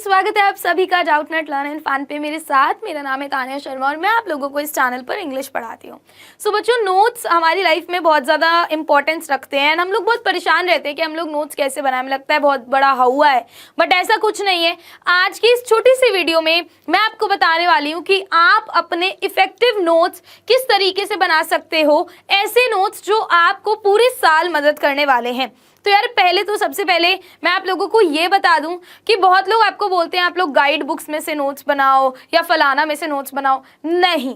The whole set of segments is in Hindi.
फ्रेंड्स, स्वागत है आप सभी का डाउटनेट लर्न एंड फन पे मेरे साथ। मेरा नाम है तानिया शर्मा और मैं आप लोगों को इस चैनल पर इंग्लिश पढ़ाती हूँ। सो बच्चों, नोट्स हमारी लाइफ में बहुत ज़्यादा इंपॉर्टेंस रखते हैं एंड हम लोग बहुत परेशान रहते हैं कि हम लोग नोट्स कैसे बनाएं। हमें लगता है बहुत बड़ा हवा है, बट ऐसा कुछ नहीं है। आज की इस छोटी सी वीडियो में मैं आपको बताने वाली हूँ कि आप अपने इफेक्टिव नोट्स किस तरीके से बना सकते हो, ऐसे नोट्स जो आपको पूरे साल मदद करने वाले हैं। तो यार सबसे पहले मैं आप लोगों को ये बता दूं कि बहुत लोग आपको बोलते हैं आप लोग गाइड बुक्स में से नोट्स बनाओ या फलाना में से नोट्स बनाओ। नहीं,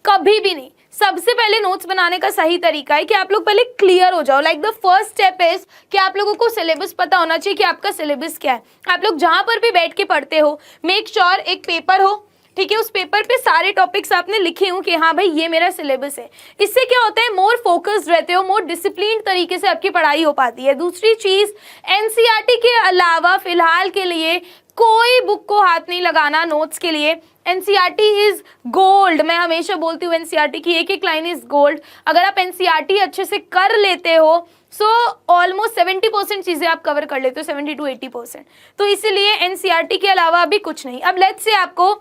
कभी भी नहीं। सबसे पहले नोट्स बनाने का सही तरीका है कि आप लोग पहले क्लियर हो जाओ। Like the first step is कि आप लोगों को सिलेबस पता होना चाहिए कि आपका सिलेबस क्या है। आप लोग जहां पर भी बैठ के पढ़ते हो, मेक श्योर एक पेपर हो, ठीक है, उस पेपर पे सारे टॉपिक्स आपने लिखे हो कि हाँ भाई ये मेरा सिलेबस है। इससे क्या होता है, मोर फोकस्ड रहते हो, मोर डिसिप्लिन तरीके से आपकी पढ़ाई हो पाती है। दूसरी चीज, एनसीईआरटी के अलावा फिलहाल के लिए कोई बुक को हाथ नहीं लगाना नोट्स के लिए। NCERT is gold. मैं हमेशा बोलती हूँ एनसीईआरटी की एक एक लाइन इज गोल्ड। अगर आप एनसीईआरटी अच्छे से कर लेते हो सो ऑलमोस्ट 70% चीजें आप कवर कर लेते हो, 70 to 80%। तो इसीलिए एनसीईआरटी के अलावा अभी कुछ नहीं। अब लेट्स से आपको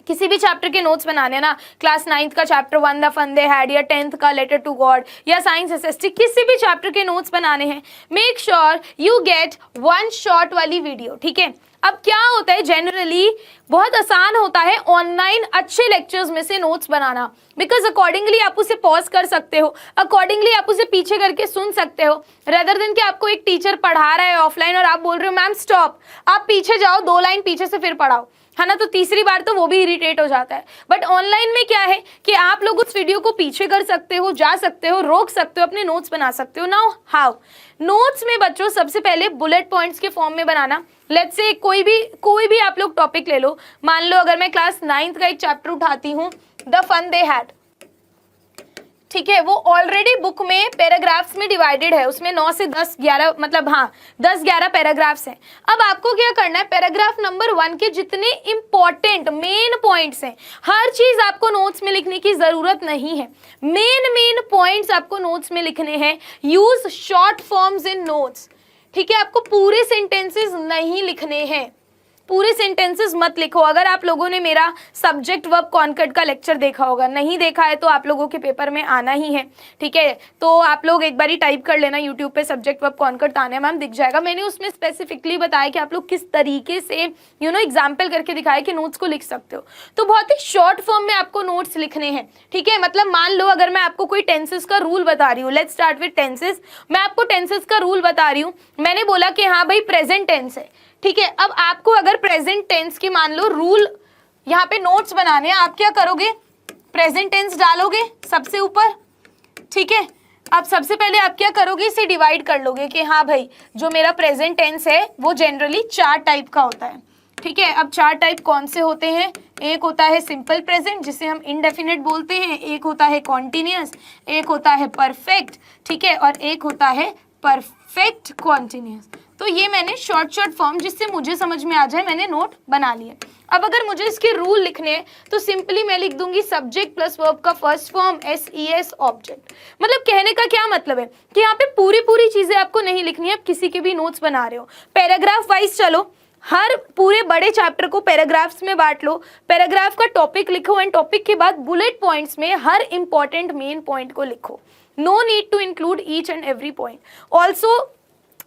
किसी भी चैप्टर के नोट्स बनाने ना, क्लास 9th का chapter 1 the fun they had, या 10th का लेटर टू गॉड, या साइंस एसएसटी, किसी भी चैप्टर के नोट्स बनाने हैं, make sure you get one shot वाली वीडियो। ठीक है, अब क्या होता है, जनरली बहुत आसान होता है ऑनलाइन अच्छे लेक्चर्स में से नोट्स बनाना, बिकॉज अकॉर्डिंगली आप उसे पॉज कर सकते हो, अकॉर्डिंगली आप उसे पीछे करके सुन सकते हो, रेदर देन कि आपको एक टीचर पढ़ा रहा है ऑफलाइन और आप बोल रहे हो मैम स्टॉप, आप पीछे जाओ 2 लाइन पीछे से फिर पढ़ाओ, है ना। तो तीसरी बार तो वो भी इरिटेट हो जाता है। बट ऑनलाइन में क्या है कि आप लोग उस वीडियो को पीछे कर सकते हो, जा सकते हो, रोक सकते हो, अपने नोट्स बना सकते हो। नाउ हाउ नोट्स में बच्चों सबसे पहले बुलेट पॉइंट्स के फॉर्म में बनाना। लेट्स से कोई भी आप लोग टॉपिक ले लो। मान लो अगर मैं क्लास 9th का एक चैप्टर उठाती हूँ, द फन दे हैड, ठीक है, वो ऑलरेडी बुक में पैराग्राफ्स में डिवाइडेड है, उसमें 9 से 10 11 मतलब 10-11 पैराग्राफ्स हैं। अब आपको क्या करना है, पैराग्राफ नंबर 1 के जितने इंपॉर्टेंट मेन पॉइंट्स हैं, हर चीज आपको नोट्स में लिखने की जरूरत नहीं है। मेन पॉइंट्स आपको नोट्स में लिखने हैं। Use short forms in notes, ठीक है, आपको पूरे सेंटेंसेस नहीं लिखने हैं, पूरे सेंटेंसेस मत लिखो। अगर आप लोगों ने मेरा सब्जेक्ट वर्ब कॉन्कर्ड का लेक्चर देखा होगा, नहीं देखा है तो आप लोगों के पेपर में आना ही है, ठीक है, तो आप लोग एक बार ही टाइप कर लेना यूट्यूब पे subject verb concord Tanya ma'am दिख जाएगा। मैंने उसमें स्पेसिफिकली बताया कि आप लोग किस तरीके से एग्जाम्पल करके दिखाया कि नोट्स को लिख सकते हो। तो बहुत ही शॉर्ट फॉर्म में आपको नोट्स लिखने हैं, ठीक है। मतलब मान लो अगर मैं आपको कोई टेंसेस का रूल बता रही हूँ, लेट्स स्टार्ट विद टेंसेस। मैं आपको टेंसेस का रूल बता रही हूँ, मैंने बोला कि हाँ भाई प्रेजेंट टेंस है, ठीक है। अब आपको अगर प्रेजेंट टेंस के मान लो रूल यहाँ पे नोट्स बनाने हैं, आप क्या करोगे, प्रेजेंट टेंस डालोगे सबसे ऊपर, ठीक है। अब सबसे पहले आप क्या करोगे, इसे डिवाइड कर लोगे कि हाँ भाई जो मेरा प्रेजेंट टेंस है वो जनरली 4 टाइप का होता है, ठीक है। अब 4 टाइप कौन से होते हैं, एक होता है सिंपल प्रेजेंट जिसे हम इनडेफिनेट बोलते हैं, एक होता है कॉन्टिन्यूअस, एक होता है परफेक्ट, ठीक है, और एक होता है परफेक्ट कॉन्टिन्यूअस। तो ये मैंने शॉर्ट फॉर्म जिससे मुझे समझ में आ जाए मैंने नोट बना लिए। अब अगर मुझे इसके रूल लिखने हैं तो सिंपली मैं लिख दूंगी सब्जेक्ट प्लस वर्ब का फर्स्ट फॉर्म SES ऑब्जेक्ट। मतलब कहने का क्या मतलब है कि यहाँ पे पूरी चीजें आपको नहीं लिखनी है। आप किसी के भी नोट्स बना रहे हो, पैराग्राफ वाइज चलो, हर पूरे बड़े चैप्टर को पैराग्राफ्स में बांट लो, पैराग्राफ का टॉपिक लिखो एंड टॉपिक के बाद बुलेट पॉइंट्स में हर इंपॉर्टेंट मेन पॉइंट को लिखो। No need to include each and every point. Also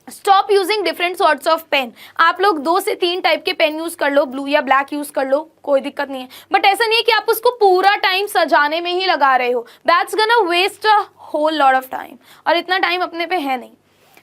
stop using different sorts of pen. आप लोग 2 से 3 टाइप के पेन यूज कर लो, ब्लू या ब्लैक यूज कर लो, कोई दिक्कत नहीं है, बट ऐसा नहीं है कि आप उसको पूरा टाइम सजाने में ही लगा रहे हो। That's gonna waste a whole lot of time, और इतना टाइम अपने पे है नहीं,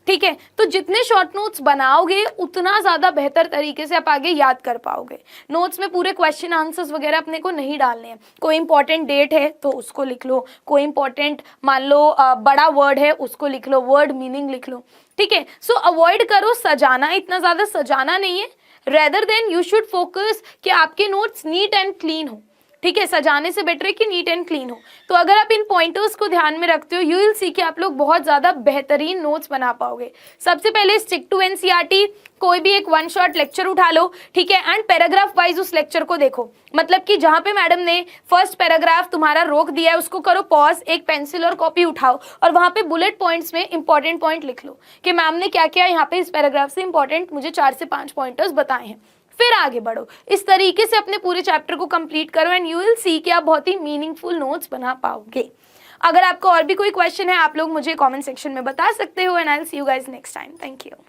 ठीक है। तो जितने शॉर्ट नोट्स बनाओगे उतना ज्यादा बेहतर तरीके से आप आगे याद कर पाओगे। नोट्स में पूरे क्वेश्चन आंसर्स वगैरह अपने को नहीं डालने हैं। कोई इंपॉर्टेंट डेट है तो उसको लिख लो, कोई इंपॉर्टेंट मान लो बड़ा वर्ड है उसको लिख लो, वर्ड मीनिंग लिख लो, ठीक है। सो अवॉइड करो सजाना, इतना ज्यादा सजाना नहीं है। Rather than you should focus कि आपके नोट्स नीट एंड क्लीन हो, ठीक है। सजाने से बेटर है कि नीट एंड क्लीन हो। तो अगर आप इन पॉइंटर्स को ध्यान में रखते हो, यू विल सी कि आप लोग बहुत ज्यादा बेहतरीन नोट्स बना पाओगे। सबसे पहले स्टिक टू एनसीईआरटी, कोई भी एक 1 शॉट लेक्चर उठा लो, ठीक है, एंड पैराग्राफ वाइज उस लेक्चर को देखो। मतलब कि जहां पे मैडम ने फर्स्ट पैराग्राफ तुम्हारा रोक दिया है उसको करो पॉज, एक पेंसिल और कॉपी उठाओ और वहां पे बुलेट पॉइंट्स में इंपॉर्टेंट पॉइंट लिख लो कि मैम ने क्या किया यहाँ पे इस पैराग्राफ से इंपॉर्टेंट मुझे 4 से 5 पॉइंटर्स बताए हैं। फिर आगे बढ़ो। इस तरीके से अपने पूरे चैप्टर को कंप्लीट करो एंड यू विल सी कि आप बहुत ही मीनिंगफुल नोट्स बना पाओगे। अगर आपको और भी कोई क्वेश्चन है आप लोग मुझे कमेंट सेक्शन में बता सकते हो and I will see you guys next time. Thank you.